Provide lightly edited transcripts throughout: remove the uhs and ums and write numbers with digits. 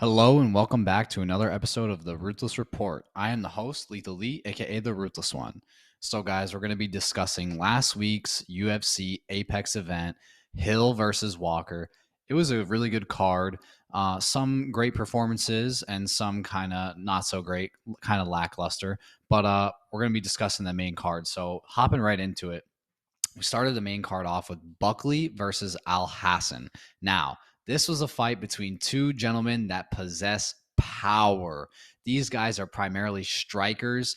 Hello and welcome back to another episode of the Ruthless Report. I am the host, Lethal Lee, aka the Ruthless One. So, guys, we're going to be discussing last week's UFC Apex event, Hill versus Walker. It was a really good card. Some great performances and some kind of not so great, kind of lackluster. But we're going to be discussing the main card. So, hopping right into it. We started the main card off with Buckley versus Al Hassan. Now, this was a fight between two gentlemen that possess power. These guys are primarily strikers.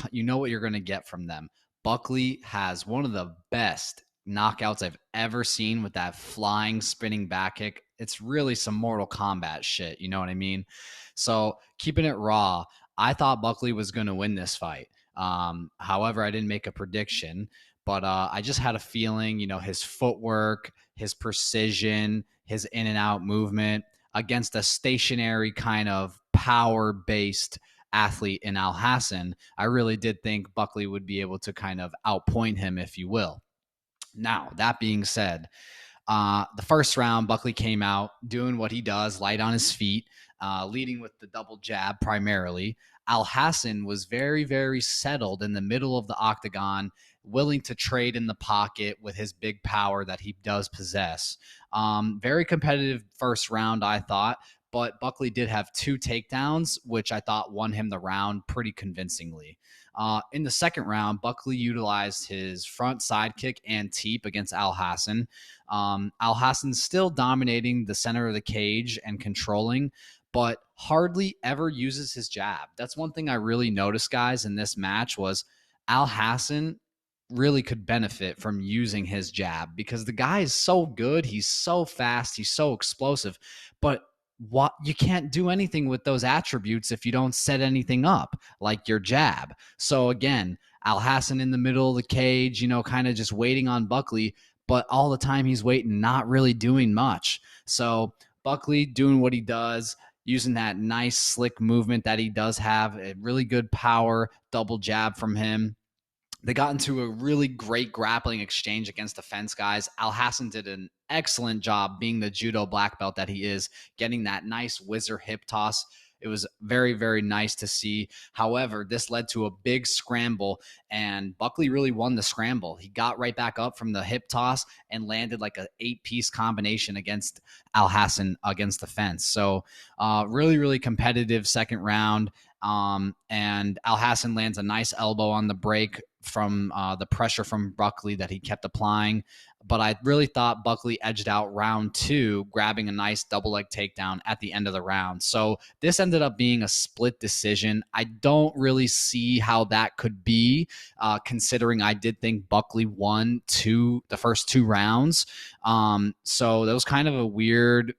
You know what you're going to get from them. Buckley has one of the best knockouts I've ever seen with that flying spinning back kick. It's really some Mortal Kombat shit, you know what I mean? So, keeping it raw, I thought Buckley was going to win this fight. However, I didn't make a prediction, but I just had a feeling, his footwork, his precision, his in and out movement against a stationary kind of power based athlete in Al Hassan, I really did think Buckley would be able to kind of outpoint him, if you will. Now, that being said, the first round, Buckley came out doing what he does, light on his feet, leading with the double jab primarily. Al Hassan was very, very settled in the middle of the octagon, willing to trade in the pocket with his big power that he does possess. Very competitive first round, I thought, but Buckley did have two takedowns, which I thought won him the round pretty convincingly. In the second round, Buckley utilized his front side kick and teep against Al Hassan. Al Hassan's still dominating the center of the cage and controlling, but hardly ever uses his jab. That's one thing I really noticed, guys, in this match was Al Hassan really could benefit from using his jab because the guy is so good. He's so fast. He's so explosive, but what you can't do anything with those attributes if you don't set anything up like your jab. So again, Al Hassan in the middle of the cage, kind of just waiting on Buckley, but all the time he's waiting, not really doing much. So Buckley doing what he does, using that nice slick movement that he does have, a really good power double jab from him. They got into a really great grappling exchange against the fence guys. Al Hassan did an excellent job being the judo black belt that he is, getting that nice whizzer hip toss. It was very, very nice to see. However, this led to a big scramble, and Buckley really won the scramble. He got right back up from the hip toss and landed like an 8-piece combination against Al Hassan against the fence. So really, really competitive second round. And Al Hassan lands a nice elbow on the break from the pressure from Buckley that he kept applying. But I really thought Buckley edged out round two, grabbing a nice double leg takedown at the end of the round. So this ended up being a split decision. I don't really see how that could be, considering I did think Buckley won the first two rounds. So that was kind of a weird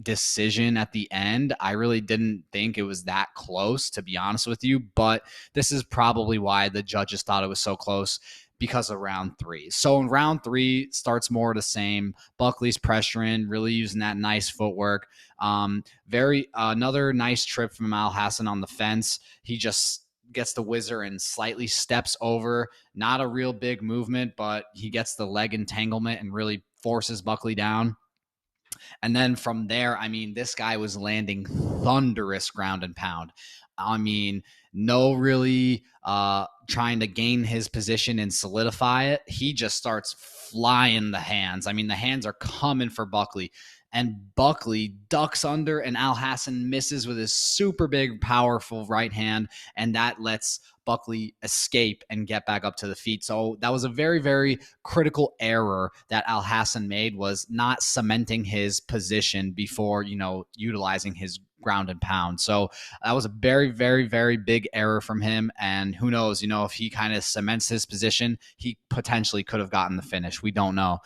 decision at the end. I really didn't think it was that close, to be honest with you, but this is probably why the judges thought it was so close, because of round three. So in round three starts more of the same. Buckley's pressuring, really using that nice footwork. Another nice trip from Al Hassan on the fence. He just gets the whizzer and slightly steps over. Not a real big movement, but he gets the leg entanglement and really forces Buckley down. And then from there, I mean, this guy was landing thunderous ground and pound. I mean, no really trying to gain his position and solidify it. He just starts flying the hands. I mean, the hands are coming for Buckley. And Buckley ducks under, and Al Hassan misses with his super big, powerful right hand. And that lets Buckley escape and get back up to the feet. So that was a very, very critical error that Al Hassan made, was not cementing his position before, utilizing his ground and pound. So that was a very, very, very big error from him. And who knows, if he kind of cements his position, he potentially could have gotten the finish. We don't know.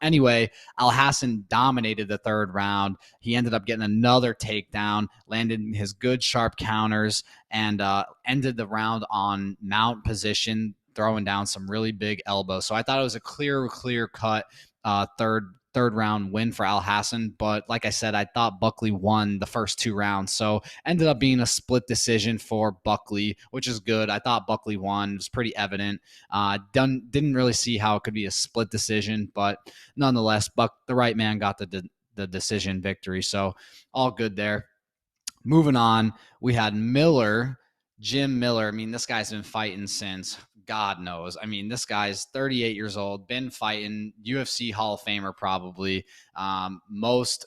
Anyway, Al Hassan dominated the third round. He ended up getting another takedown, landed his good sharp counters, and ended the round on mount position, throwing down some really big elbows. So I thought it was a clear cut third round win for Al Hassan. But like I said, I thought Buckley won the first two rounds. So ended up being a split decision for Buckley, which is good. I thought Buckley won. It was pretty evident. Didn't really see how it could be a split decision, but nonetheless, the right man got the decision victory. So all good there. Moving on, we had Miller, Jim Miller. I mean, this guy's been fighting since God knows. I mean, this guy's 38 years old, been fighting, UFC Hall of Famer probably. Most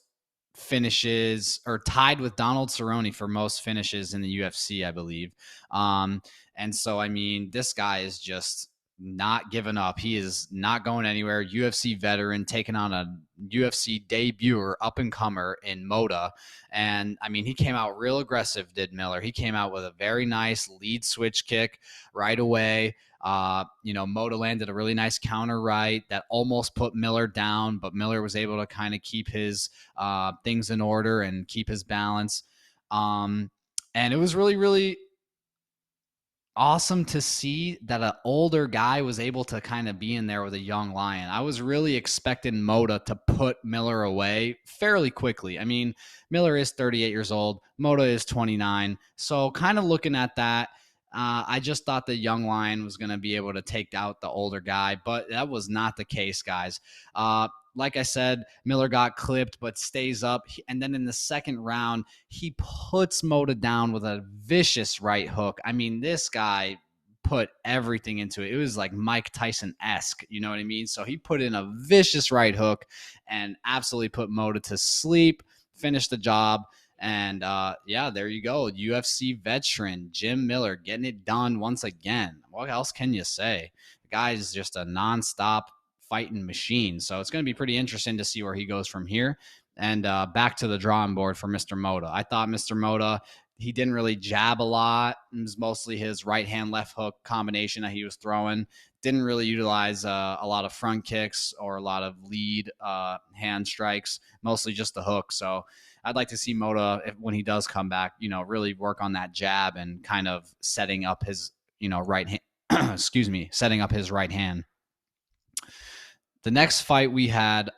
finishes, or tied with Donald Cerrone for most finishes in the UFC, I believe. Um, and so, I mean, this guy is just not giving up. He is not going anywhere. UFC veteran taking on a UFC debuter, up and comer in Moda. And I mean, he came out real aggressive, did Miller. He came out with a very nice lead switch kick right away. Moda landed a really nice counter right that almost put Miller down, but Miller was able to kind of keep his things in order and keep his balance. And it was really, really awesome to see that an older guy was able to kind of be in there with a young lion. I was really expecting Moda to put Miller away fairly quickly. I mean, Miller is 38 years old, Moda is 29. So, kind of looking at that, I just thought the young lion was going to be able to take out the older guy, but that was not the case, guys. Like I said, Miller got clipped, but stays up. And then in the second round, he puts Moda down with a vicious right hook. I mean, this guy put everything into it. It was like Mike Tyson-esque, you know what I mean? So he put in a vicious right hook and absolutely put Moda to sleep, finished the job. And there you go. UFC veteran Jim Miller getting it done once again. What else can you say? The guy is just a nonstop fighting machine. So it's going to be pretty interesting to see where he goes from here. And back to the drawing board for Mr. Moda. I thought Mr. Moda, he didn't really jab a lot. It was mostly his right hand, left hook combination that he was throwing. Didn't really utilize a lot of front kicks or a lot of lead hand strikes, mostly just the hook. So I'd like to see Moda, when he does come back, really work on that jab and kind of setting up his, right hand. Setting up his right hand. The next fight we had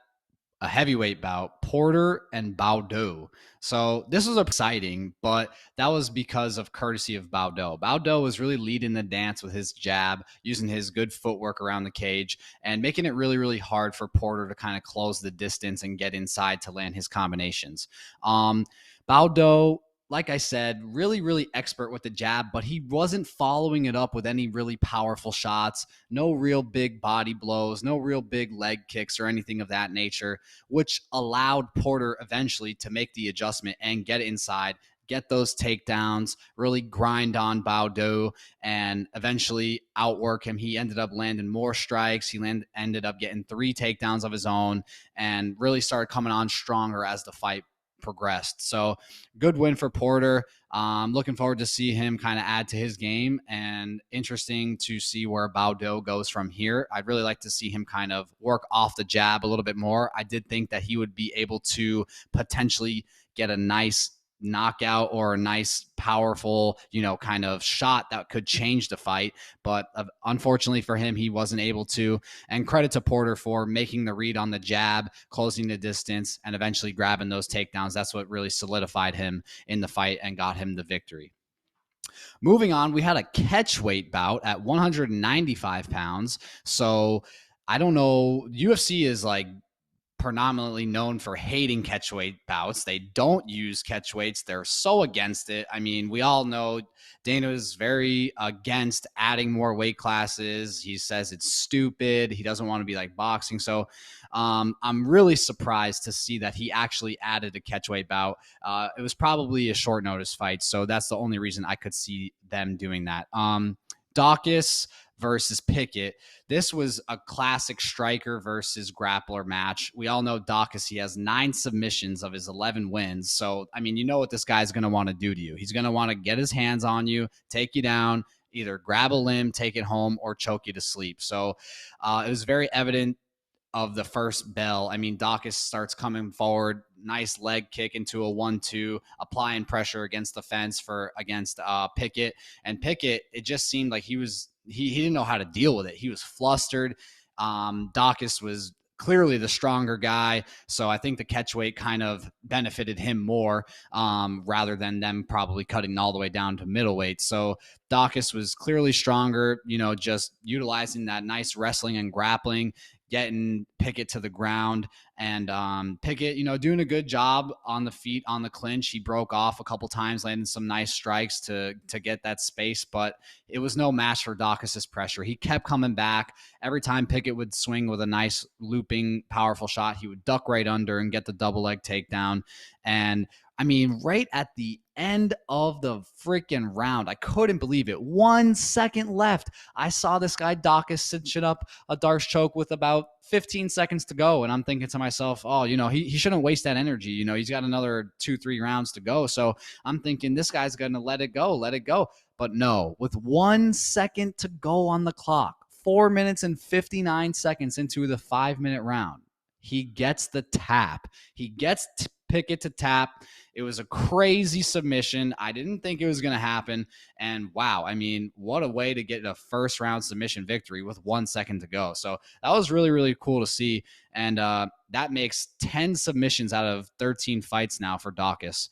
a heavyweight bout, Porter and Baudot. So this was exciting, but that was because of courtesy of Baudot. Baudot was really leading the dance with his jab, using his good footwork around the cage, and making it really, really hard for Porter to kind of close the distance and get inside to land his combinations. Baudot, like I said, really, really expert with the jab, but he wasn't following it up with any really powerful shots, no real big body blows, no real big leg kicks or anything of that nature, which allowed Porter eventually to make the adjustment and get inside, get those takedowns, really grind on Baudot, and eventually outwork him. He ended up landing more strikes. He ended up getting 3 takedowns of his own and really started coming on stronger as the fight progressed. So good win for Porter. Looking forward to see him kind of add to his game, and interesting to see where Baudot goes from here. I'd really like to see him kind of work off the jab a little bit more. I did think that he would be able to potentially get a nice knockout or a nice powerful kind of shot that could change the fight, but unfortunately for him, he wasn't able to. And credit to Porter for making the read on the jab, closing the distance, and eventually grabbing those takedowns. That's what really solidified him in the fight and got him the victory. Moving on, we had a catchweight bout at 195 pounds. So I don't know, UFC is like predominantly known for hating catchweight bouts. They don't use catchweights. They're so against it. I mean, we all know Dana is very against adding more weight classes. He says it's stupid. He doesn't want to be like boxing. So I'm really surprised to see that he actually added a catchweight bout. It was probably a short notice fight, so that's the only reason I could see them doing that. Dawkins versus Pickett. This was a classic striker versus grappler match. We all know Dawkins, he has 9 submissions of his 11 wins. So, I mean, you know what this guy's going to want to do to you. He's going to want to get his hands on you, take you down, either grab a limb, take it home, or choke you to sleep. So it was very evident of the first bell. I mean, Dawkins starts coming forward, nice leg kick into a 1-2, applying pressure against the fence against Pickett. And Pickett, it just seemed like he didn't know how to deal with it. He was flustered. Dawkins was clearly the stronger guy, so I think the catchweight kind of benefited him more rather than them probably cutting all the way down to middleweight. So Dawkins was clearly stronger, just utilizing that nice wrestling and grappling, getting Pickett to the ground. And Pickett, doing a good job on the feet on the clinch. He broke off a couple times, landing some nice strikes to get that space, but it was no match for Dawkins' pressure. He kept coming back. Every time Pickett would swing with a nice looping, powerful shot, he would duck right under and get the double leg takedown. And I mean, right at the end of the freaking round, I couldn't believe it. 1 second left. I saw this guy Dawkins cinching up a Darce choke with about 15 seconds to go. And I'm thinking to myself, oh, he shouldn't waste that energy. He's got another 2-3 rounds to go. So I'm thinking this guy's going to let it go. But no, with 1 second to go on the clock, 4 minutes and 59 seconds into the 5-minute round, he gets the tap. He gets Pickett to tap. It was a crazy submission. I didn't think it was going to happen. And wow, I mean, what a way to get a first round submission victory with 1 second to go. So that was really, really cool to see. And that makes 10 submissions out of 13 fights now for Dawkins.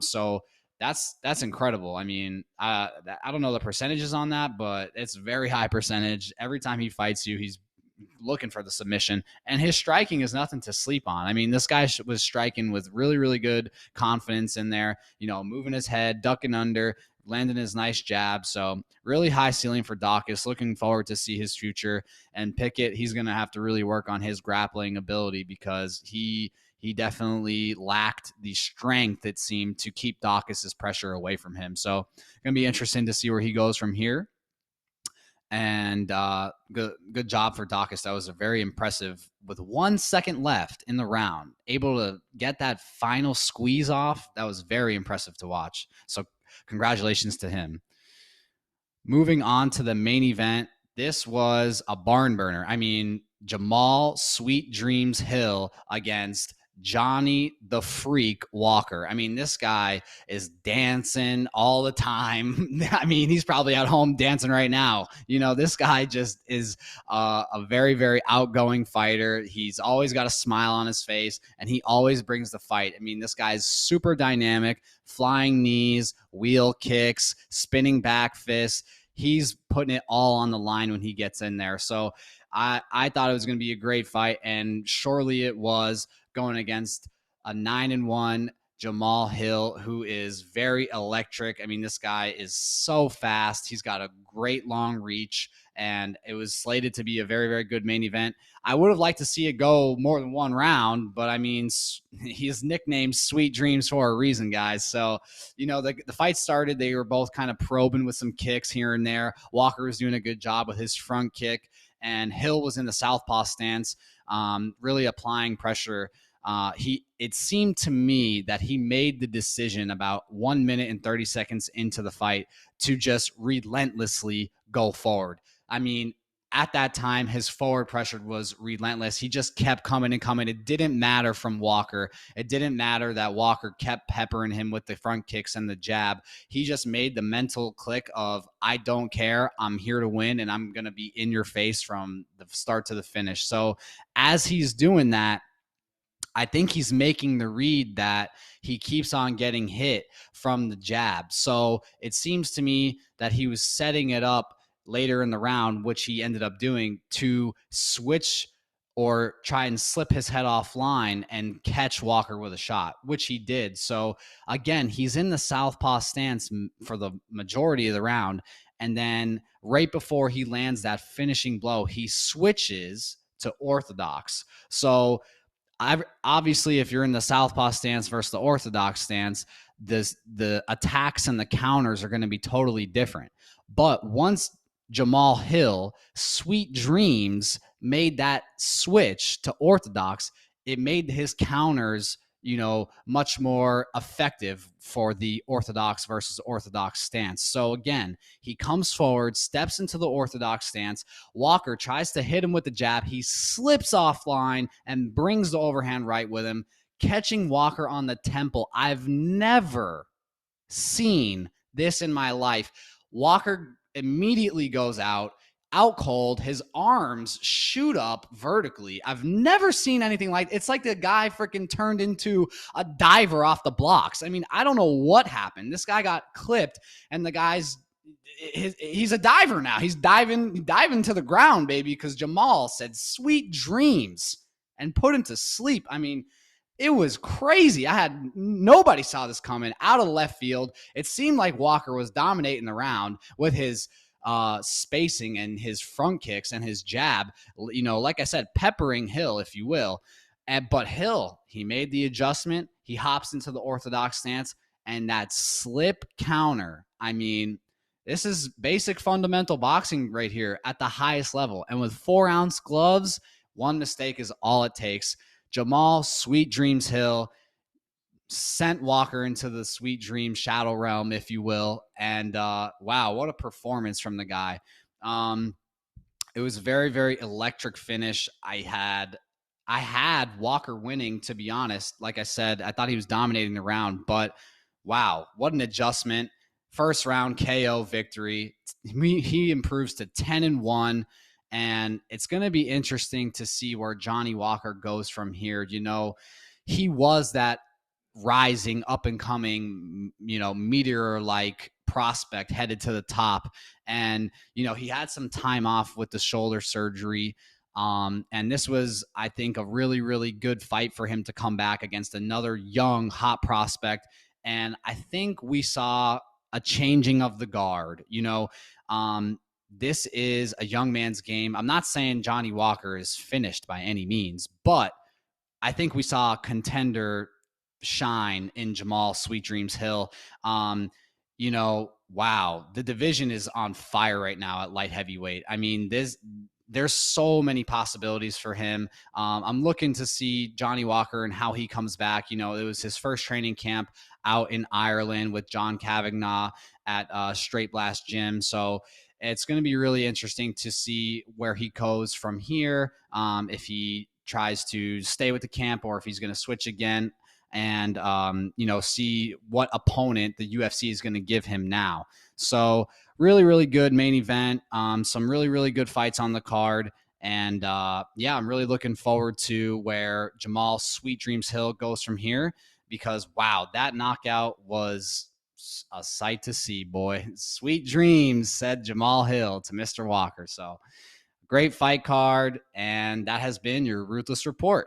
So that's incredible. I mean, I don't know the percentages on that, but it's very high percentage. Every time he fights you, he's looking for the submission, and his striking is nothing to sleep on. I mean, this guy was striking with really, really good confidence in there, moving his head, ducking under, landing his nice jab. So really high ceiling for Dawkins. Looking forward to see his future. And Pickett, he's going to have to really work on his grappling ability because he definitely lacked the strength, it seemed, to keep Dawkins' pressure away from him. So going to be interesting to see where he goes from here. And good job for Dawkins. That was a very impressive, with 1 second left in the round, able to get that final squeeze off. That was very impressive to watch. So congratulations to him. Moving on to the main event, this was a barn burner. I mean, Jamal Sweet Dreams Hill against Johnny the Freak Walker. I mean, this guy is dancing all the time. I mean, he's probably at home dancing right now. This guy just is a very, very outgoing fighter. He's always got a smile on his face, and he always brings the fight. I mean, this guy's super dynamic, flying knees, wheel kicks, spinning back fists. He's putting it all on the line when he gets in there. So I thought it was going to be a great fight, and surely it was, going against a 9-1 Jamal Hill, who is very electric. I mean, this guy is so fast. He's got a great long reach, and it was slated to be a very, very good main event. I would have liked to see it go more than one round, but I mean, he's nicknamed Sweet Dreams for a reason, guys. So, the fight started. They were both kind of probing with some kicks here and there. Walker was doing a good job with his front kick, and Hill was in the southpaw stance, really applying pressure. It seemed to me that he made the decision about 1 minute and 30 seconds into the fight to just relentlessly go forward. I mean, at that time, his forward pressure was relentless. He just kept coming and coming. It didn't matter from Walker. It didn't matter that Walker kept peppering him with the front kicks and the jab. He just made the mental click of, I don't care. I'm here to win, and I'm going to be in your face from the start to the finish. So as he's doing that, I think he's making the read that he keeps on getting hit from the jab. So it seems to me that he was setting it up later in the round, which he ended up doing, to switch or try and slip his head offline and catch Walker with a shot, which he did. So again, he's in the southpaw stance for the majority of the round. And then right before he lands that finishing blow, he switches to orthodox. So obviously, if you're in the southpaw stance versus the orthodox stance, the attacks and the counters are going to be totally different. But once Jamal Hill, Sweet Dreams, made that switch to orthodox, it made his counters, much more effective for the orthodox versus orthodox stance. So again, he comes forward, steps into the orthodox stance. Walker tries to hit him with the jab. He slips offline and brings the overhand right with him, catching Walker on the temple. I've never seen this in my life. Walker immediately goes out cold. His arms shoot up vertically. I've never seen anything like it's like the guy freaking turned into a diver off the blocks. I mean, I don't know what happened. This guy got clipped, and the guy's he's a diver now. He's diving to the ground, baby, because Jamal said sweet dreams and put him to sleep. I mean, it was crazy. Nobody saw this coming out of left field. It seemed like Walker was dominating the round with his spacing and his front kicks and his jab. You know, like I said, peppering Hill, if you will. But Hill, he made the adjustment. He hops into the orthodox stance, and that slip counter. I mean, this is basic fundamental boxing right here at the highest level. And with 4-ounce gloves, one mistake is all it takes. Jamal Sweet Dreams Hill sent Walker into the Sweet Dream shadow realm, if you will. And wow, what a performance from the guy. It was very, very electric finish. I had Walker winning, to be honest. Like I said, I thought he was dominating the round, but wow, what an adjustment. First round KO victory. He improves to 10-1. And it's going to be interesting to see where Johnny Walker goes from here. You know, he was that rising, up and coming, you know, meteor like prospect headed to the top. And, you know, he had some time off with the shoulder surgery. And this was, I think, a really, really good fight for him to come back against another young, hot prospect. And I think we saw a changing of the guard. You know, this is a young man's game. I'm not saying Johnny Walker is finished by any means, but I think we saw a contender shine in Jamal Sweet Dreams Hill. You know, wow, the division is on fire right now at light heavyweight. I mean, there's so many possibilities for him. I'm looking to see Johnny Walker and how he comes back. You know, it was his first training camp out in Ireland with John Cavagna at Straight Blast Gym. So it's going to be really interesting to see where he goes from here. If he tries to stay with the camp or if he's going to switch again, and you know, see what opponent the UFC is going to give him now. So really, really good main event. Some really, really good fights on the card. And yeah, I'm really looking forward to where Jamal Sweet Dreams Hill goes from here, because wow, that knockout was a sight to see, boy. Sweet dreams, said Jamal Hill to Mr. Walker. So great fight card. And that has been your Ruthless Report.